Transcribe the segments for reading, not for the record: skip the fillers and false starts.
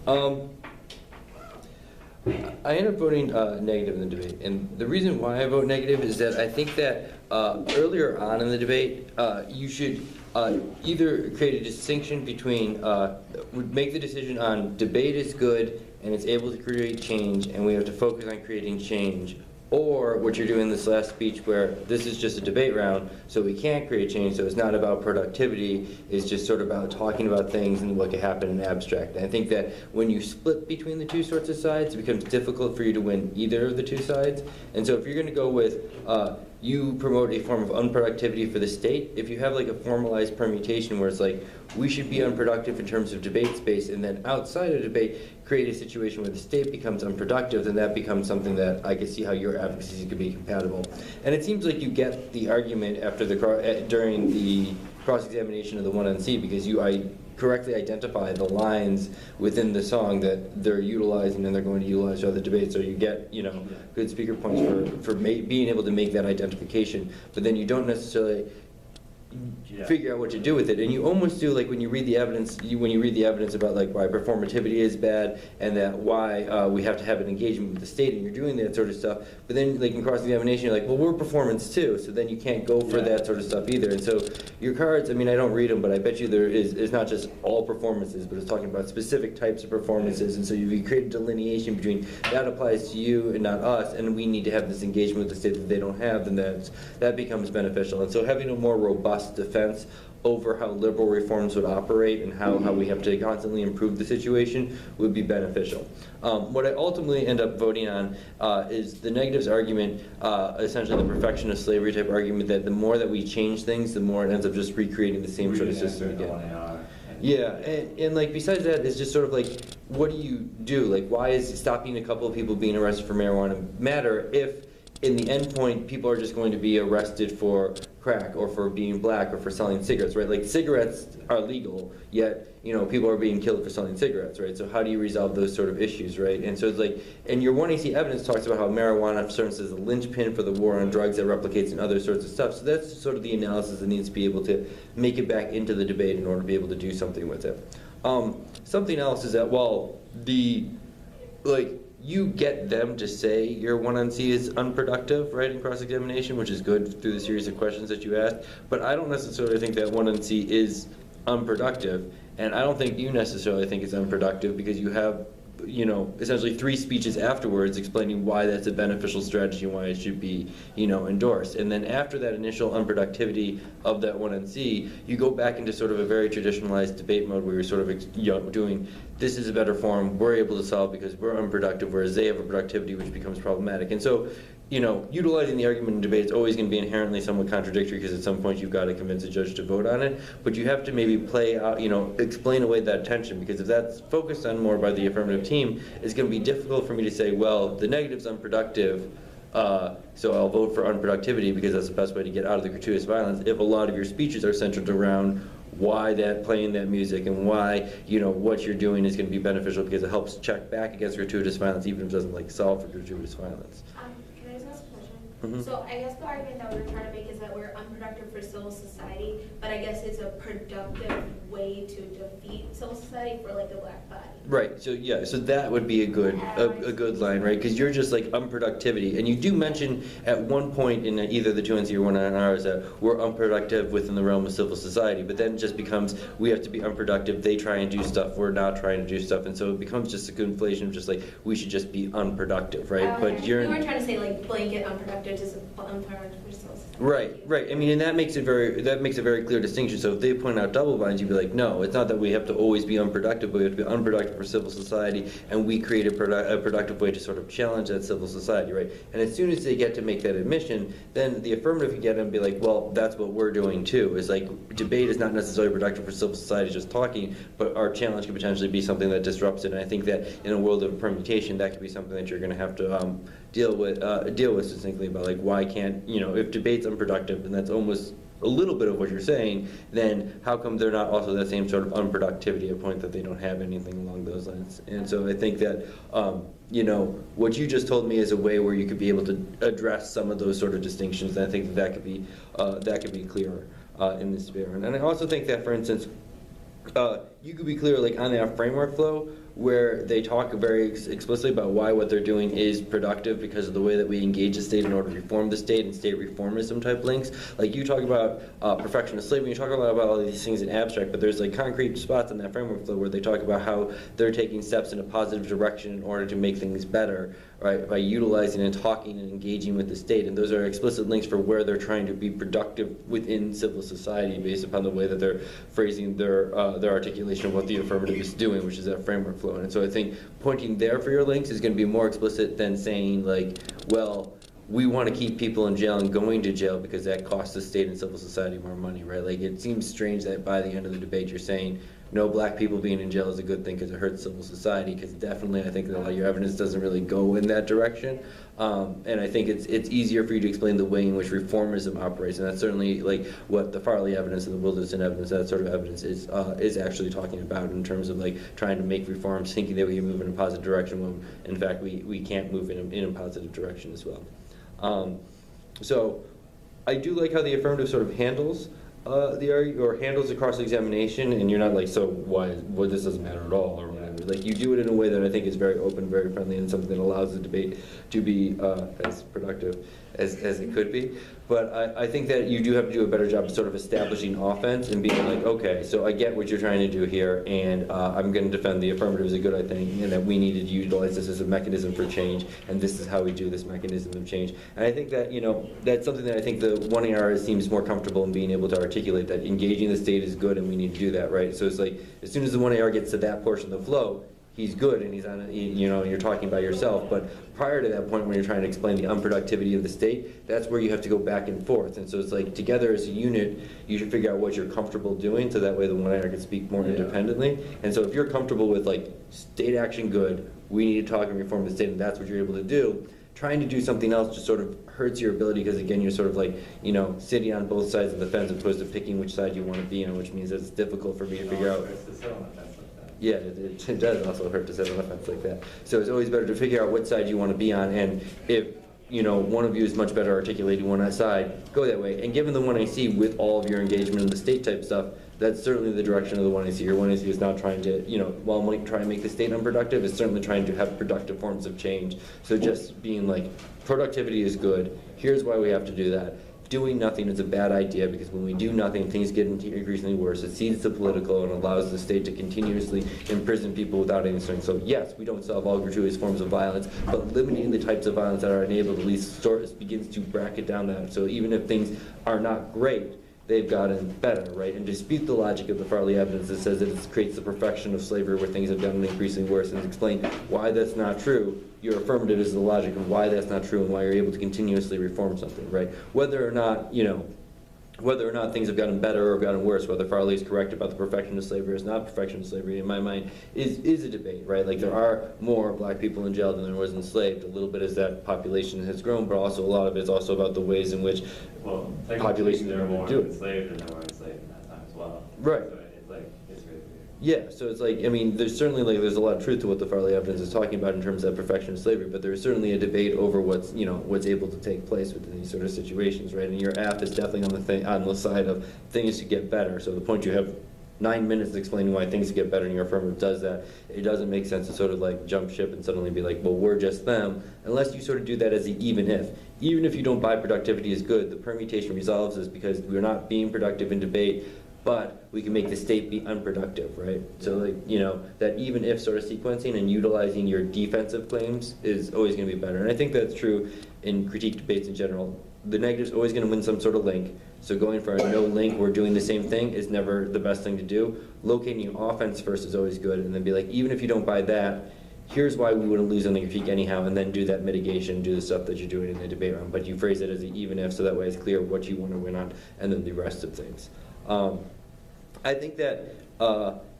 Um, I end up voting negative in the debate, and the reason why I vote negative is that I think that earlier on in the debate, you should either create a distinction between, make the decision on debate is good and it's able to create change, and we have to focus on creating change, or what you're doing in this last speech where this is just a debate round, so we can't create change, so it's not about productivity, it's just sort of about talking about things and what could happen in abstract. And I think that when you split between the two sorts of sides, it becomes difficult for you to win either of the two sides. And so if you're going to go with you promote a form of unproductivity for the state, if you have like a formalized permutation where it's like, we should be unproductive in terms of debate space, and then outside of debate, create a situation where the state becomes unproductive, then that becomes something that I can see how your advocacy could be compatible. And it seems like you get the argument after the during the cross-examination of the one on C, because you correctly identify the lines within the song that they're utilizing and they're going to utilize for other debates, so you get, you know, good speaker points for being able to make that identification, but then you don't necessarily figure out what to do with it. And you almost do, like when you read the evidence, about like why performativity is bad and that why we have to have an engagement with the state, and you're doing that sort of stuff, but then like in cross-examination you're like, well, we're performance too, so then you can't go for that sort of stuff either. And so your cards, I mean, I don't read them, but I bet you there is not just all performances, but it's talking about specific types of performances, and so you create a delineation between that applies to you and not us, and we need to have this engagement with the state that they don't have, then that becomes beneficial. And so having a more robust defense over how liberal reforms would operate and how we have to constantly improve the situation would be beneficial. What I ultimately end up voting on is the negatives argument, essentially the perfection of slavery type argument, that the more that we change things, the more it ends up just recreating the same sort of system again. Yeah, and like besides that, it's just sort of like, what do you do? Like, why is stopping a couple of people being arrested for marijuana matter if in the end point people are just going to be arrested for crack or for being black or for selling cigarettes, right? Like cigarettes are legal, yet, you know, people are being killed for selling cigarettes, right? So how do you resolve those sort of issues, right? And so it's like, and your 1AC evidence talks about how marijuana serves as a linchpin for the war on drugs that replicates in other sorts of stuff. So that's sort of the analysis that needs to be able to make it back into the debate in order to be able to do something with it. Something else is that, well, you get them to say your one on C is unproductive, right, in cross-examination, which is good through the series of questions that you asked, but I don't necessarily think that one on C is unproductive, and I don't think you necessarily think it's unproductive because you have, you know, essentially 3 speeches afterwards explaining why that's a beneficial strategy and why it should be, you know, endorsed. And then after that initial unproductivity of that one on C, you go back into sort of a very traditionalized debate mode where you're sort of, you know, doing, this is a better form, we're able to solve because we're unproductive, whereas they have a productivity which becomes problematic. And so, you know, utilizing the argument in debate is always going to be inherently somewhat contradictory because at some point you've got to convince a judge to vote on it, but you have to maybe play out, you know, explain away that tension, because if that's focused on more by the affirmative team, it's going to be difficult for me to say, well, the negative's unproductive, so I'll vote for unproductivity because that's the best way to get out of the gratuitous violence, if a lot of your speeches are centered around why playing that music and why, you know, what you're doing is going to be beneficial because it helps check back against gratuitous violence, even if it doesn't like solve for gratuitous violence. Can I just ask a question? So I guess the argument that we're trying to make is that we're unproductive for civil society, but I guess it's a productive way to defeat civil society for like the black body. Right. So yeah. So that would be a good line, right? Because you're just like unproductivity, and you do mention at one point in either the 2NC or 1NRs that we're unproductive within the realm of civil society, but then it just becomes we have to be unproductive. They try and do stuff, we're not trying to do stuff, and so it becomes just a conflation of just like we should just be unproductive, right? But you weren't trying to say like blanket unproductive, just unproductive for civil society. Right. I mean, and that makes a very clear distinction. So if they point out double binds, you'd be like, no, it's not that we have to always be unproductive, but we have to be unproductive for civil society, and we create a productive way to sort of challenge that civil society, right? And as soon as they get to make that admission, then the affirmative can get them and be like, well, that's what we're doing too. Is like debate is not necessarily productive for civil society, just talking, but our challenge could potentially be something that disrupts it. And I think that in a world of permutation, that could be something that you're going to have to deal with succinctly about like why can't, you know, if debate's unproductive, and that's almost a little bit of what you're saying, then how come they're not also that same sort of unproductivity, a point that they don't have anything along those lines? And so I think that, you know, what you just told me is a way where you could be able to address some of those sort of distinctions, and I think that could be clearer in this debate. And I also think that, for instance, you could be clear like on that framework flow where they talk very explicitly about why what they're doing is productive because of the way that we engage the state in order to reform the state and state reformism type links. Like you talk about perfection of slavery, you talk about all of these things in abstract, but there's like concrete spots in that framework flow where they talk about how they're taking steps in a positive direction in order to make things better, right, by utilizing and talking and engaging with the state. And those are explicit links for where they're trying to be productive within civil society based upon the way that they're phrasing their articulation of what the affirmative is doing, which is that framework flow. And so I think pointing there for your links is going to be more explicit than saying like, well, we want to keep people in jail and going to jail because that costs the state and civil society more money, right? Like it seems strange that by the end of the debate you're saying no, black people being in jail is a good thing because it hurts civil society, because definitely I think that a lot of your evidence doesn't really go in that direction. And I think it's easier for you to explain the way in which reformism operates, and that's certainly like what the Farley evidence and the Wilderson evidence, that sort of evidence is actually talking about in terms of like trying to make reforms, thinking that we can move in a positive direction when in fact we can't move in a positive direction as well. So I do like how the affirmative sort of handles the argument, or handles the cross-examination, and you're not like, so why this doesn't matter at all, or whatever. Like you do it in a way that I think is very open, very friendly, and something that allows the debate to be as productive as it could be. But I think that you do have to do a better job of sort of establishing offense and being like, okay, so I get what you're trying to do here, and I'm going to defend the affirmative as a good, I think, and that we need to utilize this as a mechanism for change, and this is how we do this mechanism of change. And I think that, you know, that's something that I think the 1AR seems more comfortable in being able to articulate, that engaging the state is good and we need to do that, right? So it's like, as soon as the 1AR gets to that portion of the flow, he's good and he's on it, you know, you're talking about yourself. But prior to that point when you're trying to explain the unproductivity of the state, that's where you have to go back and forth. And so it's like, together as a unit, you should figure out what you're comfortable doing, so that way the 1AR can speak more independently. And so if you're comfortable with like, state action good, we need to talk and reform the state, and that's what you're able to do, trying to do something else just sort of hurts your ability, because again, you're sort of like, you know, sitting on both sides of the fence as opposed to picking which side you want to be on, which means that it's difficult for me to figure out. Yeah, it does also hurt to sit on a fence like that. So it's always better to figure out what side you want to be on, and if, you know, one of you is much better articulating one side, go that way. And given the 1AC with all of your engagement in the state type stuff, that's certainly the direction of the 1AC. Your 1AC is not trying to, you know, while it might try and make the state unproductive, it's certainly trying to have productive forms of change. So just being like, productivity is good, here's why we have to do that. Doing nothing is a bad idea, because when we do nothing, things get increasingly worse. It seeds the political and allows the state to continuously imprison people without anything. So yes, we don't solve all gratuitous forms of violence, but limiting the types of violence that are enabled at least begins to bracket down that. So even if things are not great, they've gotten better, right? And dispute the logic of the Farley evidence that says that it creates the perfection of slavery where things have gotten increasingly worse, and explain why that's not true. Your affirmative is the logic of why that's not true and why you're able to continuously reform something, right? Whether or not, you know, whether or not things have gotten better or gotten worse, whether Farley is correct about the perfection of slavery or is not perfection of slavery, in my mind, is a debate, right? Like, there are more black people in jail than there was enslaved. A little bit as that population has grown, but also a lot of it's also about the ways in which populations there are more do it. enslaved and there were enslaved in that time as well. Right. So it's like, it's really weird. Yeah, so it's like, I mean, there's certainly like, there's a lot of truth to what the Farley evidence is talking about in terms of perfection of slavery, but there's certainly a debate over what's, you know, what's able to take place within these sort of situations, right? And your app is definitely on the side of things to get better. So the point you have 9 minutes explaining why things get better and your affirmative does that, it doesn't make sense to sort of like jump ship and suddenly be like, well, we're just them, unless you sort of do that as the even if. Even if you don't buy productivity is good, the permutation resolves this because we're not being productive in debate, but we can make the state be unproductive, right? So like, you know, that even if sort of sequencing and utilizing your defensive claims is always gonna be better. And I think that's true in critique debates in general. The negative's always gonna win some sort of link. So going for a no link or doing the same thing is never the best thing to do. Locating offense first is always good, and then be like, even if you don't buy that, here's why we wouldn't lose on the critique anyhow, and then do that mitigation, do the stuff that you're doing in the debate round. But you phrase it as an even if, so that way it's clear what you want to win on, and then the rest of things. I think that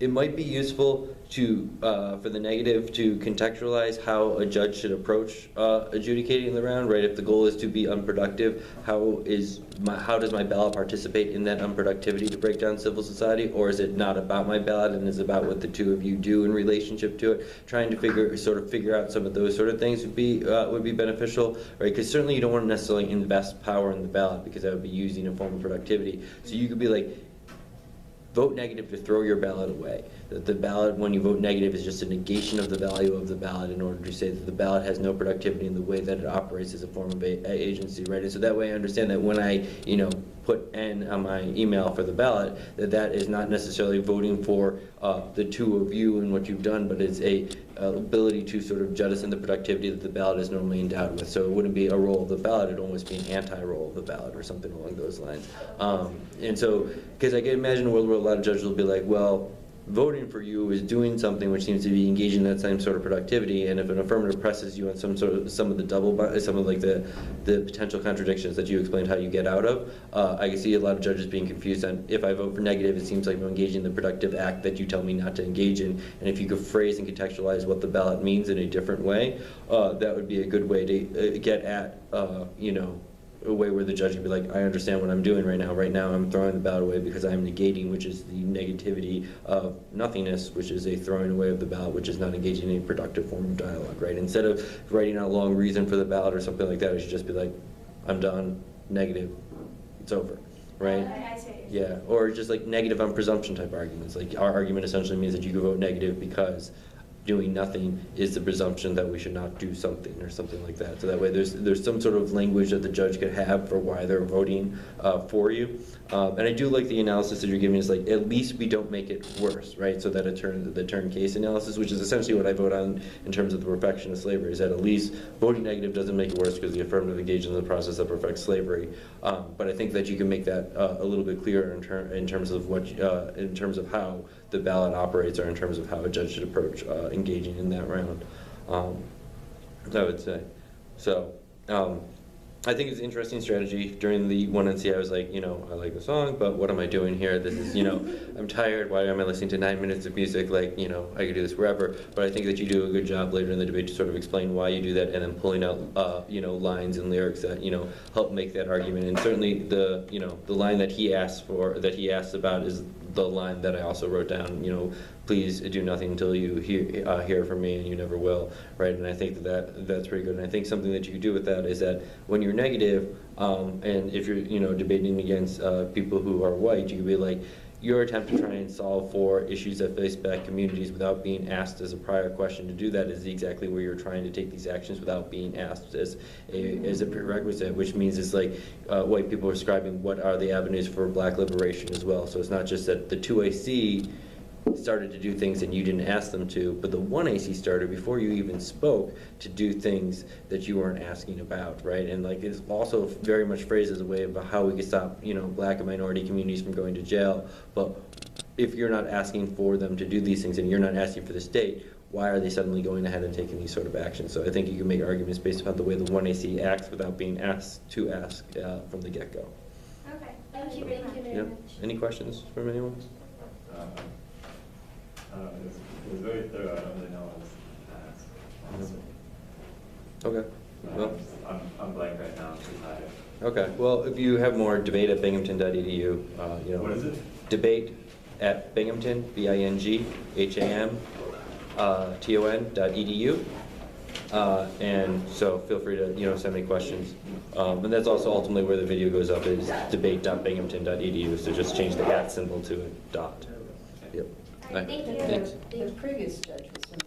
it might be useful to, for the negative, to contextualize how a judge should approach adjudicating the round, right? If the goal is to be unproductive, how does my ballot participate in that unproductivity to break down civil society? Or is it not about my ballot and is about what the two of you do in relationship to it? Trying to figure out some of those sort of things would be beneficial, right? Because certainly you don't want to necessarily invest power in the ballot, because that would be using a form of productivity. So you could be like, vote negative to throw your ballot away. that the ballot, when you vote negative, is just a negation of the value of the ballot in order to say that the ballot has no productivity in the way that it operates as a form of agency, right? And so that way I understand that when I, put N on my email for the ballot, that is not necessarily voting for the two of you and what you've done, but it's a ability to sort of jettison the productivity that the ballot is normally endowed with. So it wouldn't be a roll of the ballot, it'd almost be an anti-roll of the ballot or something along those lines. And so, because I can imagine a world where a lot of judges will be like, well, voting for you is doing something which seems to be engaging in that same sort of productivity, and if an affirmative presses you on some of the potential contradictions that you explained how you get out of, I can see a lot of judges being confused on, if I vote for negative, it seems like I'm engaging in the productive act that you tell me not to engage in, and if you could phrase and contextualize what the ballot means in a different way, that would be a good way to get at, a way where the judge can be like, I understand what I'm doing right now. Right now I'm throwing the ballot away because I'm negating, which is the negativity of nothingness, which is a throwing away of the ballot, which is not engaging in a productive form of dialogue, right? Instead of writing out a long reason for the ballot or something like that, it should just be like, I'm done, negative, it's over, right? I see. Yeah, or just like negative on presumption type arguments. Like our argument essentially means that you could vote negative because doing nothing is the presumption that we should not do something or something like that. So that way there's some sort of language that the judge could have for why they're voting for you. And I do like the analysis that you're giving is like, at least we don't make it worse, right? So that the turn case analysis, which is essentially what I vote on in terms of the perfection of slavery, is that at least voting negative doesn't make it worse because the affirmative engages in the process that perfects slavery. But I think that you can make that a little bit clearer in terms of what in terms of how the ballot operates, or in terms of how a judge should approach engaging in that round, I would say. So I think it's an interesting strategy. During the 1NC, I was like, I like the song, but what am I doing here? This is, I'm tired. Why am I listening to 9 minutes of music? Like, I could do this wherever. But I think that you do a good job later in the debate to sort of explain why you do that, and then pulling out, lines and lyrics that, help make that argument. And certainly the line that he asked about is the line that I also wrote down, please do nothing until you hear from me, and you never will, right? And I think that's pretty good. And I think something that you can do with that is that when you're negative, and if you're, debating against people who are white, you can be like, your attempt to try and solve for issues that face black communities without being asked as a prior question to do that is exactly where you're trying to take these actions without being asked as a prerequisite, which means it's like white people are describing what are the avenues for black liberation as well. So it's not just that the 2AC started to do things and you didn't ask them to, but the 1AC started before you even spoke to do things that you weren't asking about, right? And like it's also very much phrased as a way of how we can stop, black and minority communities from going to jail. But if you're not asking for them to do these things and you're not asking for the state, why are they suddenly going ahead and taking these sort of actions? So I think you can make arguments based upon the way the 1AC acts without being asked to ask from the get-go. Okay, thank you very Yep. much. Any questions from anyone? It was very thorough. I don't really know what else to ask, honestly. Okay. Well, I'm blank right now. I'm too tired. okay. Well, if you have more, debate at binghamton.edu. What is it? Debate at Binghamton, BINGHAMTON.edu. And so feel free to send me questions. And that's also ultimately where the video goes up, is debate.binghamton.edu. So just change the @ symbol to a dot. Yep. All right, thank you. Thanks. The previous judge was from